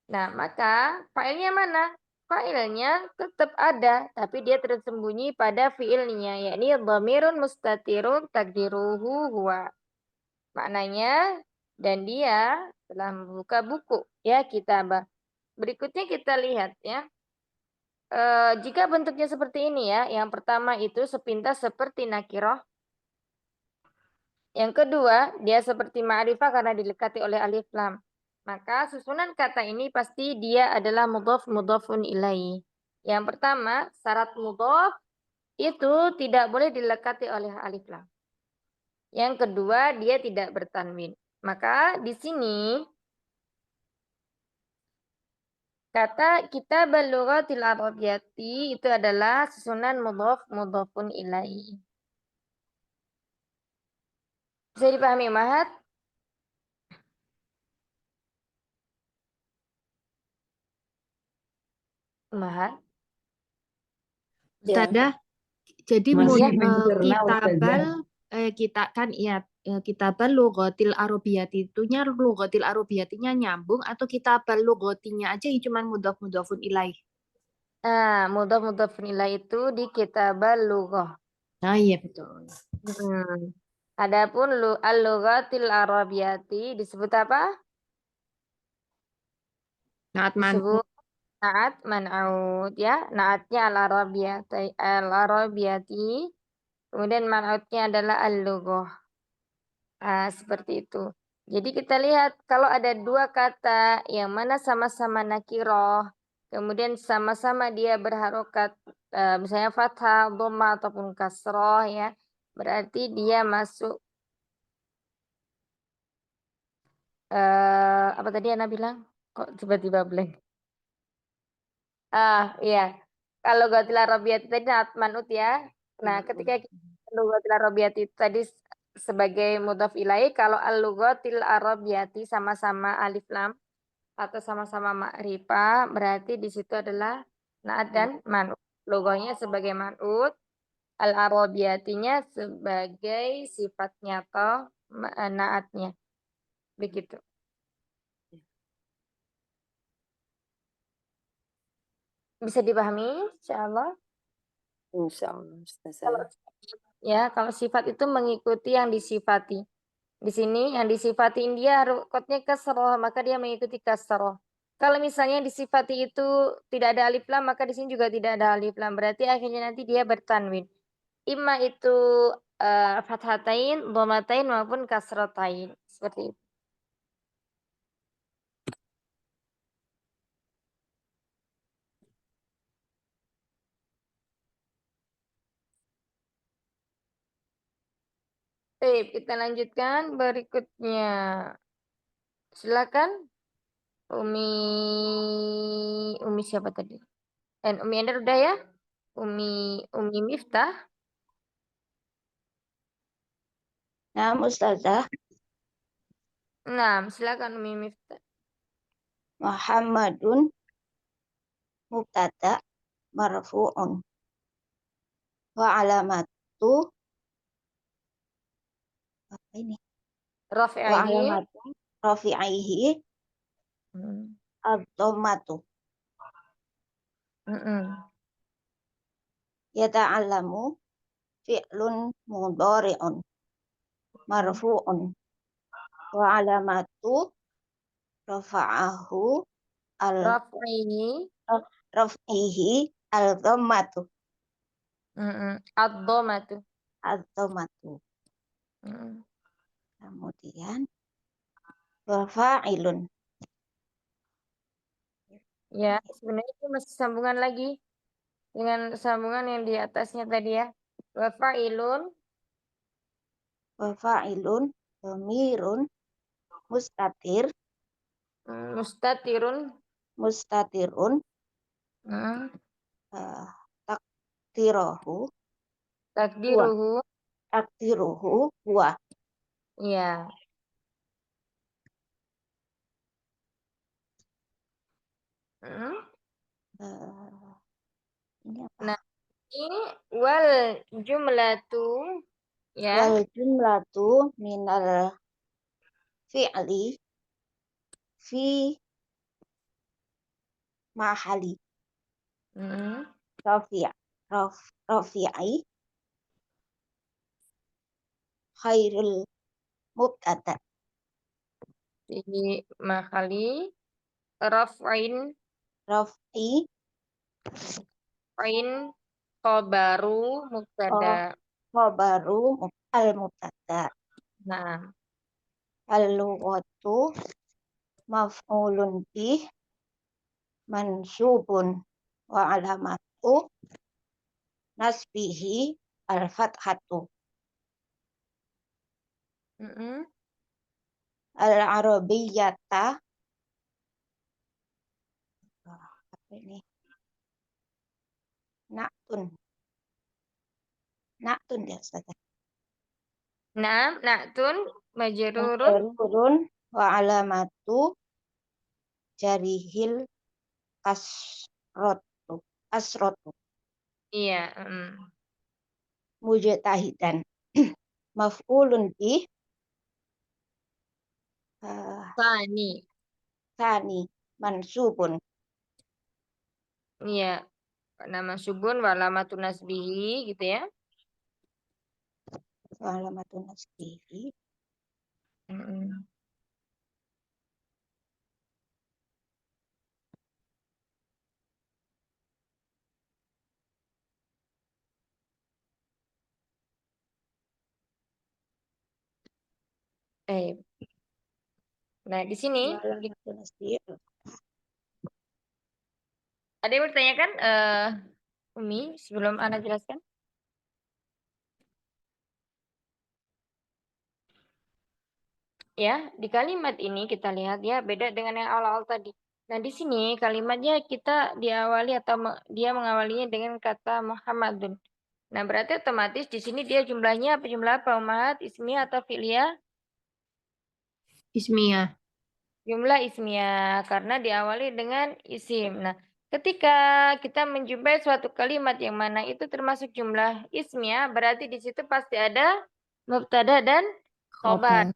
Nah, maka failnya mana? Failnya tetap ada, tapi dia tersembunyi pada fiilnya, yakni dhamirun mustatirun takdiruhu huwa. Maknanya, dan dia telah membuka buku ya kitabah. Berikutnya kita lihat ya. Jika bentuknya seperti ini ya, yang pertama itu sepintas seperti nakirah. Yang kedua, dia seperti ma'rifah karena dilekati oleh alif lam. Maka susunan kata ini pasti dia adalah mudhaf mudhafun ilaih. Yang pertama, syarat mudhaf itu tidak boleh dilekati oleh alif lam. Yang kedua, dia tidak bertanwin. Maka di sini kata kitabal lughatil arabiyyati itu adalah susunan mudhaf mudhafun ilaih. Bisa dipahami, Mahat? Mahat? Ustazah, jadi Masih mencerna, kitabal lughatil arabiyyati itunya lughatil arabiyyatinya nyambung atau kitabal lughatinya aja yang cuma mudhaf-mudhafun ilaih. Mudhaf mudhafun ilaih itu di kitabal lughah. Nah, iya betul. Adapun al-lughatil arabiyyati disebut apa? Naat Disebut naat man'ut ya. Naatnya al-arabiyyati. Kemudian man'utnya adalah al-lughah. Seperti itu. Jadi kita lihat kalau ada dua kata yang mana sama-sama nakiroh, kemudian sama-sama dia berharokat, misalnya fathah, dhamma ataupun kasroh ya, berarti dia masuk apa tadi Ana bilang? Kok tiba-tiba blank? Iya. Kalau Lughatil Arabiyyah tadi naat man'ut ya. Nah, ketika Lughatil Arabiyyah tadi sebagai mudhaf ilaih, kalau al-lughatil arabiyyati sama-sama alif lam atau sama-sama ma'rifah, berarti di situ adalah naat dan man'ut. Logonya sebagai man'ut, al-arabiyyatinya sebagai sifatnya atau naatnya. Begitu. Bisa dipahami, insyaallah. Insyaallah Kalau Ustazah. ya, kalau sifat itu mengikuti yang disifati. Di sini yang disifati dia rukotnya kasroh, maka dia mengikuti kasroh. Kalau misalnya disifati itu tidak ada alif lam, maka di sini juga tidak ada alif lam. Berarti akhirnya nanti dia bertanwin. Ima itu fathatain, dhammatain maupun kasrotain. Seperti itu. Baik, kita lanjutkan berikutnya. Silakan. Umi siapa tadi? Umi Ender udah ya? Umi Miftah. Nah, Ustazah, Nah, silakan Umi Miftah. Muhammadun mubtada marfu'un wa alamatu apa ini? Wa Rafi'ihi. alamatu rafi'ihi ad-dhammatu. Yata'allamu fi'lun mudhari'un marfu'un wa alamatu rafa'ahu raf'ihi al-dhammatu. Ad-dhammatu. Az-dhammatu. Kemudian wa fa'ilun. Ya, sebenarnya itu masih sambungan lagi dengan sambungan yang di atasnya tadi ya. Wa fa'ilun. Wa fa'ilun dhamirun mustatir Mustatirun. mustatirun takdiruhu Takdiruhu. takdiruhu huwa. Iya. Ini apa? Nah, ini wal jumlatu ya. Wal jumlatu minal fi'li fi mahali rafi'i khairul mubtada. Di mahali raf'in khobaru mubtada. Khobaru al-mubtada. Nah, Al-lughatu maf'ulun bih mansubun wa alamatu nasbihi al-fathatu. Al-arabiyyata apa ini? Na'tun ya Ustaz. na'tun majrurun Majrurun wa alamatu jarihil asrotu. iya. Mujtahidan. Maf'ulun bih Tsani mansubun. Iya, nama subun wa alamatun nasbihi gitu ya. Wa alamatun nasbihi. Nah, di sini Wa alamatun nasbihi. ada yang bertanya kan, Umi, sebelum Ana jelaskan? Ya, di kalimat ini kita lihat ya, beda dengan yang awal-awal tadi. Nah, di sini kalimatnya kita diawali atau dia mengawalinya dengan kata Muhammadun. Nah, berarti otomatis di sini dia jumlahnya apa? Jumlah apa? Ummahat, ismiyah atau fi'liyah? Ismiyah. Jumlah ismiyah karena diawali dengan isim. Nah, ketika kita menjumpai suatu kalimat yang mana itu termasuk jumlah ismiyah, berarti di situ pasti ada mubtada dan khobar.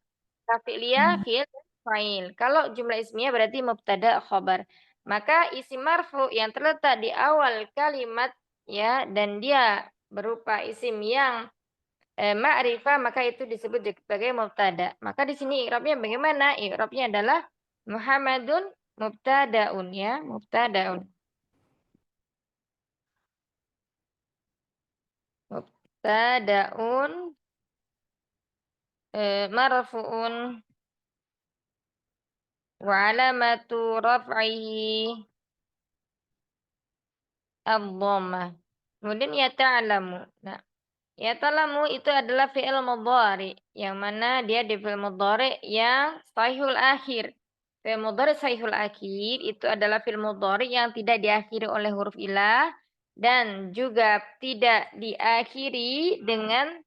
Fi'liyah, fi'il, dan fa'il. Kalau jumlah ismiyah berarti mubtada, khobar. Maka isim marfu yang terletak di awal kalimat ya dan dia berupa isim yang ma'rifah, maka itu disebut sebagai mubtada. Maka di sini i'rabnya bagaimana? I'rabnya adalah Muhammadun mubtadaun ya, mubtadaun. Mubtadaun marfu'un wa alamatu raf'ihi ad-dhammah. Kemudian yata'lamu. Nah, yata'lamu itu adalah fi'il mudhari yang mana dia di fi'il mudhari yang sahihul akhir. Fi'il mudhari sahihul akhir itu adalah fi'il mudhari yang tidak diakhiri oleh huruf ilah dan juga tidak diakhiri dengan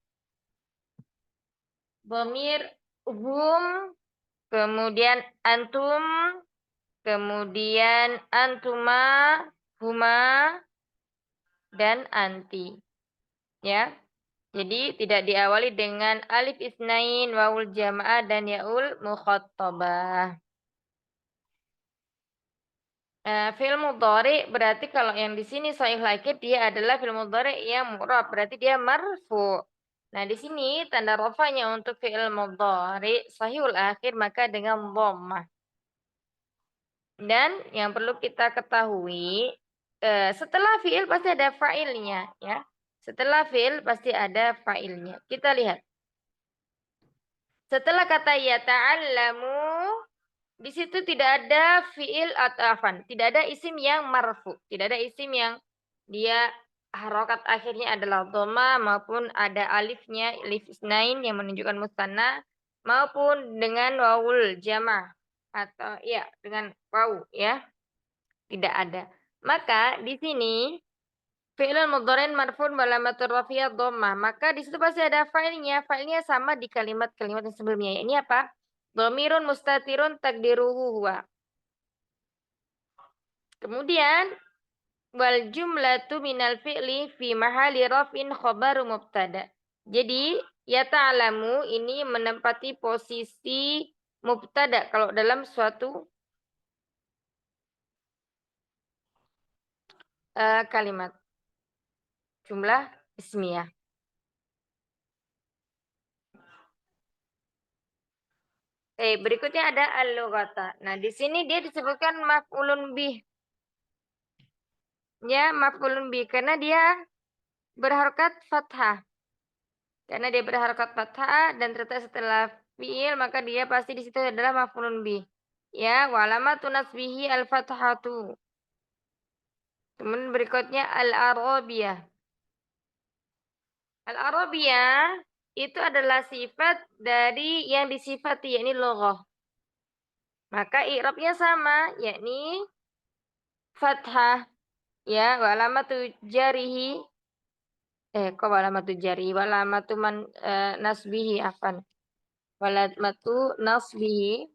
dhamir hum, kemudian antum, kemudian antuma, huma, dan anti. Ya. Jadi tidak diawali dengan alif isnain, wawul jamaah, dan yaul mukhattabah. Fi'il mudhari berarti kalau yang di sini sahih lagi dia adalah fi'il mudhari yang mu'rab, berarti dia marfu. Nah, di sini tanda rafanya untuk fi'il mudhari sahihul akhir maka dengan dhammah. Dan yang perlu kita ketahui setelah fi'il pasti ada fa'ilnya ya. Setelah fi'il pasti ada fa'ilnya. Kita lihat. Setelah kata yata'allamu, di situ tidak ada fi'il atau tidak ada isim yang marfu, tidak ada isim yang dia harokat akhirnya adalah dhamma maupun ada alifnya, alif isnain yang menunjukkan mustanna maupun dengan wawul jama atau ya dengan wawu ya. Tidak ada. Maka di sini fi'lun mudhari'un marfu'un wa alamatur raf'iyah dhammah. Maka di situ pasti ada fa'ilnya. Fa'ilnya sama di kalimat-kalimat yang sebelumnya. Ini apa? Dhamirun mustatirun takdiruhu huwa. Kemudian wal jumlatu minal fi'li fi mahali raf'in khabaru mubtada. Jadi yata'lamu ini menempati posisi mubtada kalau dalam suatu kalimat. Jumlah ismiyah. Berikutnya ada al-lughata. Nah, di sini dia disebutkan maf'ulun bih. Ya, maf'ulun bih karena dia berharokat fathah. Karena dia berharokat fathah dan terletak setelah fi'il, maka dia pasti di situ adalah maf'ulun bih. Ya, wa alamatun nasbihi al-fathatu. Kemudian berikutnya al-arabiyah. Al-arabiyah itu adalah sifat dari yang disifati, yakni loghah. Maka i'rabnya sama, yakni fathah. Ya, wa alamatu jarihi. Kok wa alamatu jarihi? Wa alamatu nasbihi, afan. Wa alamatu nasbihi.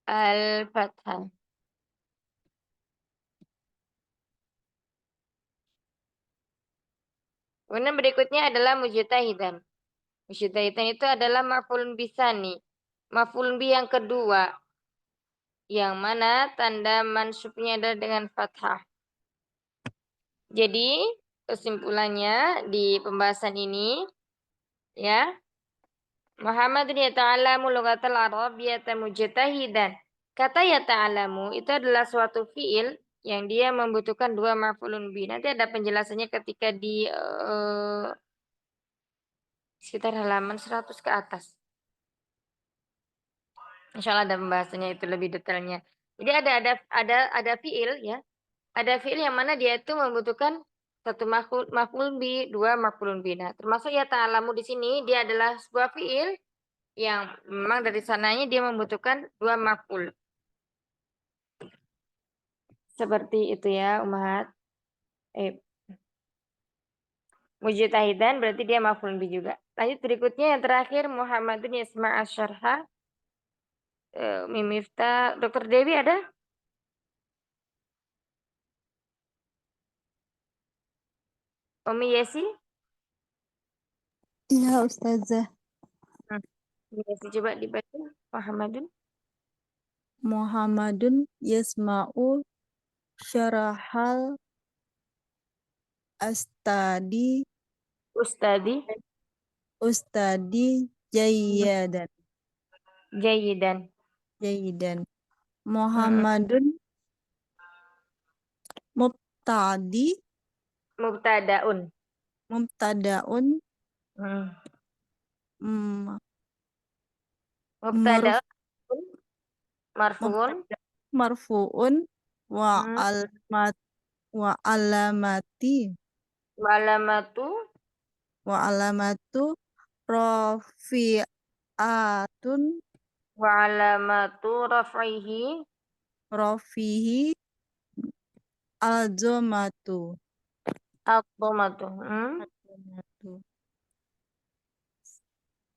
Al-fathah. Kemudian berikutnya adalah mujtahidan. Mujtahidan itu adalah maf'ulun bisani. Maf'ulun bi yang kedua. Yang mana tanda mansubnya adalah dengan fathah. Jadi, kesimpulannya di pembahasan ini, ya, Muhammadun yata'alamu lughatal arabiyyata mujtahidan. Kata yata'alamu itu adalah suatu fi'il yang dia membutuhkan dua maf'ulun bi. Nanti ada penjelasannya ketika di sekitar halaman 100 ke atas. Insya Allah ada pembahasannya itu lebih detailnya. Jadi ada fiil ya. Ada fiil yang mana dia itu membutuhkan 1 maf'ul bi, 2 maf'ulun bi. Nah, termasuk ya ta'lamu di sini dia adalah sebuah fiil yang memang dari sananya dia membutuhkan 2 maf'ul. Seperti itu ya, Ummahat. Mujtahidan berarti dia maf'ulun bi juga. Lanjut berikutnya yang terakhir Muhammadun yasma' asy-syarha. Mimifta, Dr. Dewi ada? Umi Yesi? Iya, Ustazah. Umi Yesi coba dibaca. Muhammadun. Muhammadun yasma'u syarahal astadi ustadi jayyidan. Muhammadun Mubtadaun. mubtadaun Mubtadaun marfuun marfuun wa alamati wa alamatu rafi'atun wa alamatu rafihi al-dhamatu.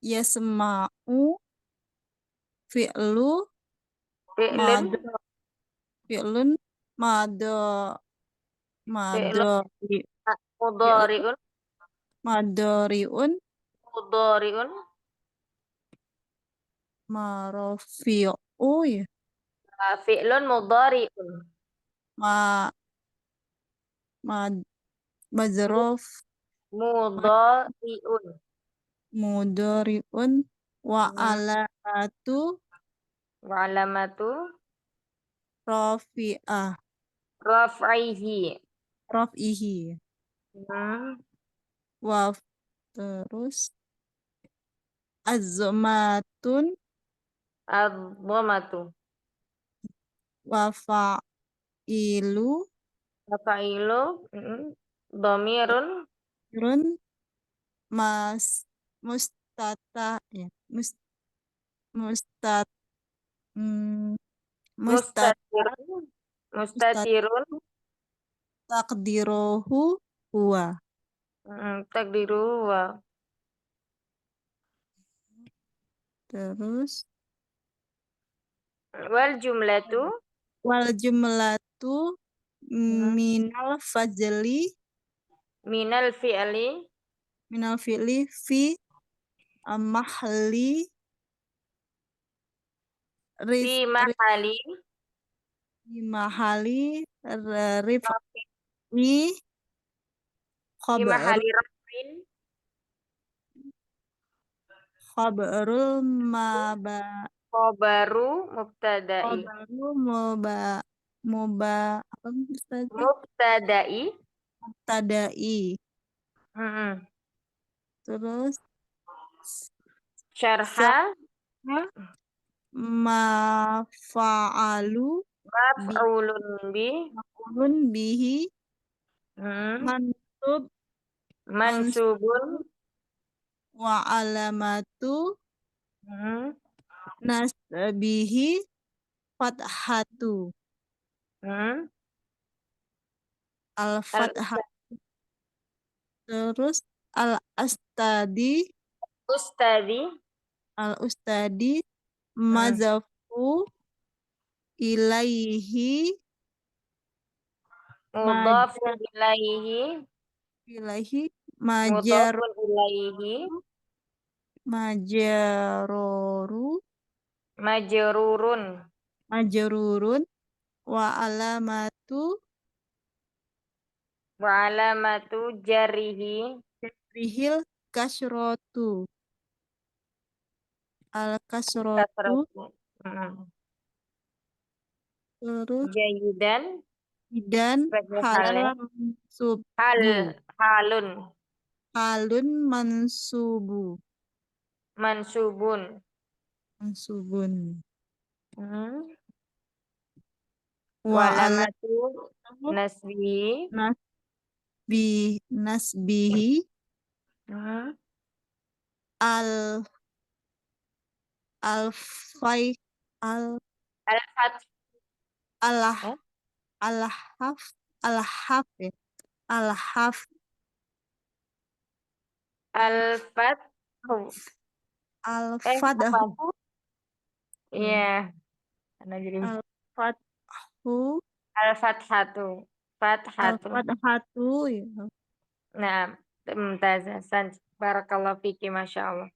Yasma'u fi'lun madoriun marofi'u ya fi'lun mudhari'un mazrof mudoriun wa alamatu rafihi wa terus azmatun wa fa'ilu dhamirun mustatirun takdiruhu huwa. Terus wal jumlatu minal fi'li fi mahali rif'i khabarul khobaru mubtada'i. Terus syarha maf'alu maf'ulun bihi mansubun wa alamatu nasbihi fathatu al-fathah. Terus al-ustadi mazafu ilaihi mudhafun ilaihi majrurun wa alamatu jarrihil kasrotu al-kasrotu. Terus jayidan halun mansubun wa walamatu nasbi nasbihi Hmm. al alfai al Al-Fath. alah Eh? alhaf alhaf ya, alhaf Al-Fathu. alfadahu Al-Fathu. Iya. Karena jadi alfathu Al-Fathatu. Fathatu. alfathatu ya. Nah, mumtazah. Barakallahu fiki, Masya Allah.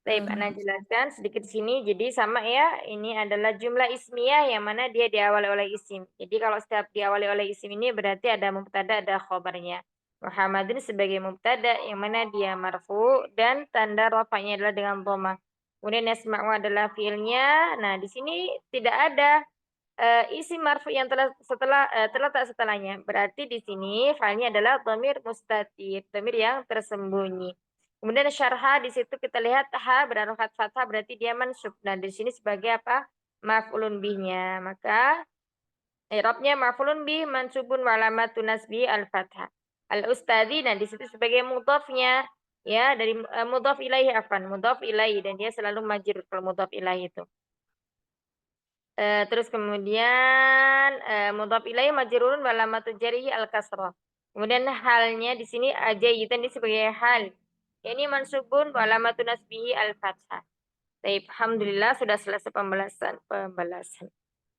Baik, Ana jelaskan sedikit di sini. Jadi sama ya, ini adalah jumlah ismiyah yang mana dia diawali oleh isim. Jadi kalau setiap diawali oleh isim ini berarti ada mubtada, ada khobarnya. Muhammadin sebagai mubtada yang mana dia marfu dan tanda rafa'nya adalah dengan dhamma. Kemudian yasma'u adalah fiilnya. Nah, di sini tidak ada isim marfu yang terletak setelahnya. Berarti di sini filenya adalah dhamir mustatir, dhamir yang tersembunyi. Kemudian syarha di situ kita lihat ha berharokat fathah berarti dia mansub. Nah, di sini sebagai apa? Maf'ulun bihnya. Maka i'rabnya maf'ulun bih mansubun wa alamatun nasbi al-fathah. Al-ustadi, nah di situ sebagai mudhafnya ya dari mudhaf ilaihi mudhaf ilaihi, dan dia selalu majrur kalau mudhaf ilaihi itu. Terus kemudian mudhaf ilaihi majrurun wa alamatun jarhi al-kasrah. Kemudian halnya di sini ajayitan di sebagai hal. Ini mansubun wa alamatun nasbihi al-fathah. Baik, alhamdulillah sudah selesai pembalasan.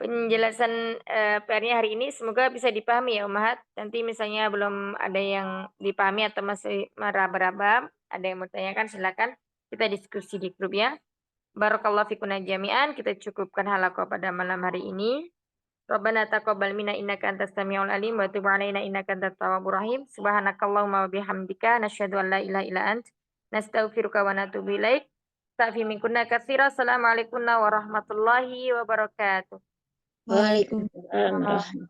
Penjelasan PR-nya hari ini semoga bisa dipahami ya Ummahat. Nanti misalnya belum ada yang dipahami atau masih meraba-raba, ada yang mau tanyakan silakan kita diskusi di grup ya. Barakallahu fikuna jami'an. Kita cukupkan halaqah pada malam hari ini. Rabbana taqabbal minna innaka antas samiul alim wa tub 'alaina innaka antat tawwabur rahim. Subhanakallahumma wa bihamdika nasyhadu an la ilaha illa ant nastaghfiruka wa natubu ilaik. Ta'fi minkunna katsira. Assalamualaikum warahmatullahi wabarakatuh. Waalaikumsalam warahmatullahi